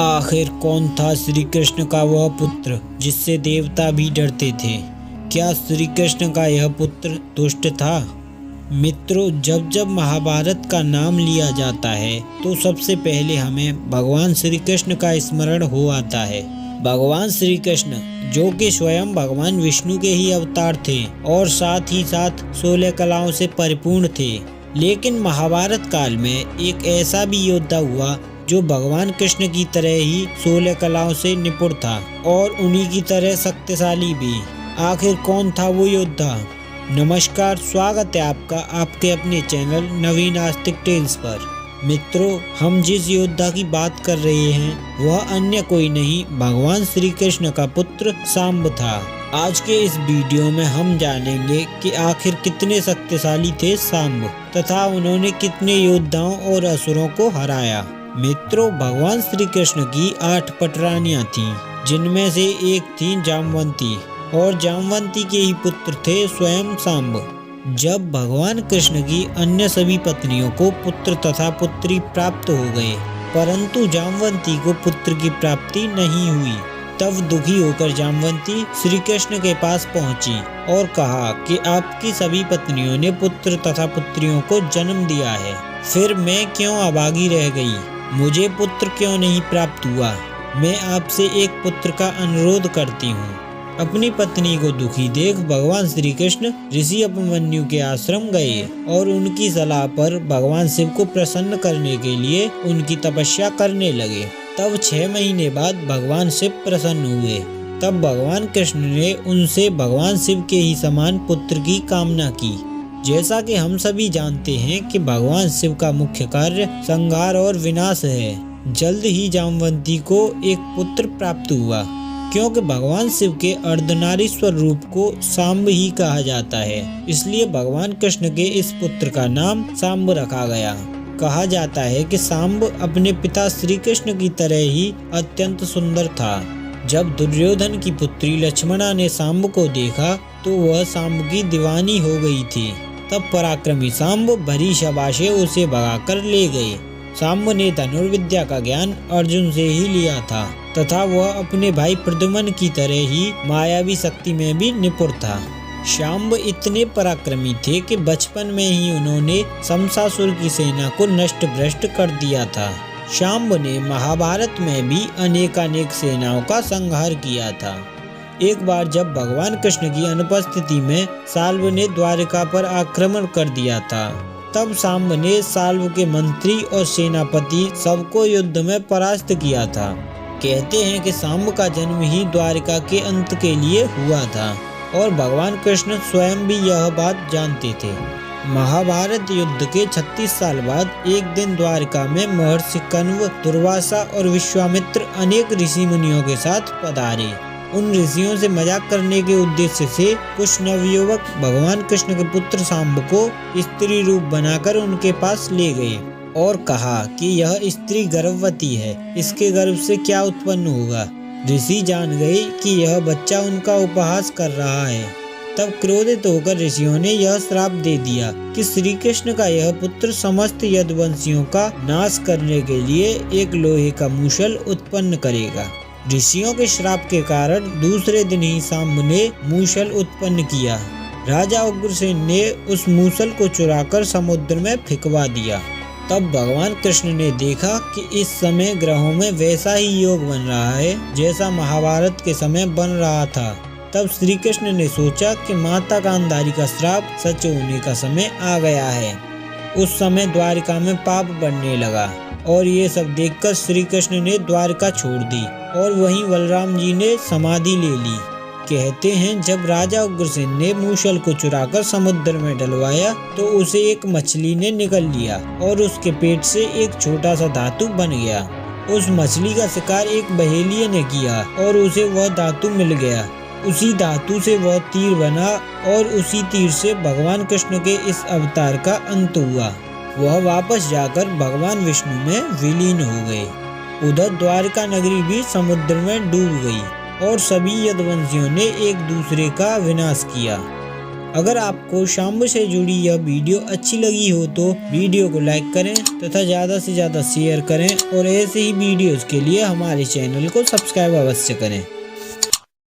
आखिर कौन था श्री कृष्ण का वह पुत्र जिससे देवता भी डरते थे? क्या श्री कृष्ण का यह पुत्र दुष्ट था? मित्रों, जब जब महाभारत का नाम लिया जाता है तो सबसे पहले हमें भगवान श्री कृष्ण का स्मरण हो आता है। भगवान श्री कृष्ण जो कि स्वयं भगवान विष्णु के ही अवतार थे और साथ ही साथ 16 कलाओं से परिपूर्ण थे। लेकिन महाभारत काल में एक ऐसा भी योद्धा हुआ जो भगवान कृष्ण की तरह ही 16 कलाओं से निपुण था और उन्हीं की तरह शक्तिशाली भी। आखिर कौन था वो योद्धा? नमस्कार, स्वागत है आपका आपके अपने चैनल नवीन आस्तिक टेल्स पर। मित्रों, हम जिस योद्धा की बात कर रहे हैं वह अन्य कोई नहीं, भगवान श्री कृष्ण का पुत्र सांब था। आज के इस वीडियो में हम जानेंगे कि आखिर कितने शक्तिशाली थे सांब तथा उन्होंने कितने योद्धाओं और असुरों को हराया। मित्रों, भगवान श्री कृष्ण की 8 पटरानियां थीं, जिनमें से एक थी जामवंती और जामवंती के ही पुत्र थे स्वयं सांब। जब भगवान कृष्ण की अन्य सभी पत्नियों को पुत्र तथा पुत्री प्राप्त हो गए, परंतु जामवंती को पुत्र की प्राप्ति नहीं हुई, तब दुखी होकर जामवंती श्री कृष्ण के पास पहुंची और कहा कि आपकी सभी पत्नियों ने पुत्र तथा पुत्रियों को जन्म दिया है, फिर मैं क्यों अभागी रह गई? मुझे पुत्र क्यों नहीं प्राप्त हुआ? मैं आपसे एक पुत्र का अनुरोध करती हूँ। अपनी पत्नी को दुखी देख भगवान श्री कृष्ण ऋषि उपमन्यु के आश्रम गए और उनकी सलाह पर भगवान शिव को प्रसन्न करने के लिए उनकी तपस्या करने लगे। तब 6 महीने बाद भगवान शिव प्रसन्न हुए। तब भगवान कृष्ण ने उनसे भगवान शिव के ही समान पुत्र की कामना की। जैसा कि हम सभी जानते हैं कि भगवान शिव का मुख्य कार्य संहार और विनाश है। जल्द ही जामवंती को एक पुत्र प्राप्त हुआ, क्योंकि भगवान शिव के अर्धनारीश्वर रूप को सांब ही कहा जाता है, इसलिए भगवान कृष्ण के इस पुत्र का नाम सांब रखा गया। कहा जाता है कि सांब अपने पिता श्री कृष्ण की तरह ही अत्यंत सुंदर था। जब दुर्योधन की पुत्री लक्ष्मणा ने सांब को देखा तो वह सांब की दीवानी हो गई थी। तब पराक्रमी सांब भरी शाबाशे उसे भगाकर ले गए। सांब ने धनुर्विद्या का ज्ञान अर्जुन से ही लिया था तथा वह अपने भाई प्रद्युम्न की तरह ही मायावी शक्ति में भी निपुण था। सांब इतने पराक्रमी थे कि बचपन में ही उन्होंने शमशासुर की सेना को नष्ट भ्रष्ट कर दिया था। सांब ने महाभारत में भी अनेकानेक सेनाओं का संहार किया था। एक बार जब भगवान कृष्ण की अनुपस्थिति में साल्व ने द्वारिका पर आक्रमण कर दिया था, तब सांब ने साल्व के मंत्री और सेनापति सबको युद्ध में परास्त किया था। कहते हैं कि सांब का जन्म ही द्वारिका के अंत के लिए हुआ था और भगवान कृष्ण स्वयं भी यह बात जानते थे। महाभारत युद्ध के 36 साल बाद एक दिन द्वारिका में महर्षि कण्व, दुर्वासा और विश्वामित्र अनेक ऋषि मुनियों के साथ पधारे। उन ऋषियों से मजाक करने के उद्देश्य से कुछ नवयुवक भगवान कृष्ण के पुत्र सांब को स्त्री रूप बनाकर उनके पास ले गए और कहा कि यह स्त्री गर्भवती है, इसके गर्भ से क्या उत्पन्न होगा। ऋषि जान गए कि यह बच्चा उनका उपहास कर रहा है। तब क्रोधित होकर ऋषियों ने यह श्राप दे दिया कि श्री कृष्ण का यह पुत्र समस्त यदुवंशियों का नाश करने के लिए एक लोहे का मूसल उत्पन्न करेगा। ऋषियों के श्राप के कारण दूसरे दिन ही सांब ने मूसल उत्पन्न किया। राजा उग्रसेन ने उस मूसल को चुराकर समुद्र में फेंकवा दिया। तब भगवान कृष्ण ने देखा कि इस समय ग्रहों में वैसा ही योग बन रहा है जैसा महाभारत के समय बन रहा था। तब श्री कृष्ण ने सोचा कि माता गांधारी का श्राप सच होने का समय आ गया है। उस समय द्वारिका में पाप बढ़ने लगा और ये सब देखकर श्री कृष्ण ने द्वारिका छोड़ दी और वहीं बलराम जी ने समाधि ले ली। कहते हैं जब राजा उग्रसेन ने मूसल को चुराकर समुद्र में डलवाया तो उसे एक मछली ने निगल लिया और उसके पेट से एक छोटा सा धातु बन गया। उस मछली का शिकार एक बहेलिये ने किया और उसे वह धातु मिल गया। उसी धातु से वह तीर बना और उसी तीर से भगवान कृष्ण के इस अवतार का अंत हुआ। वह वापस जाकर भगवान विष्णु में विलीन हो गए। उधर द्वारिका नगरी भी समुद्र में डूब गई और सभी यदुवंशियों ने एक दूसरे का विनाश किया। अगर आपको शाम्ब से जुड़ी यह वीडियो अच्छी लगी हो तो वीडियो को लाइक करें तथा ज़्यादा से ज़्यादा शेयर करें और ऐसे ही वीडियोस के लिए हमारे चैनल को सब्सक्राइब अवश्य करें।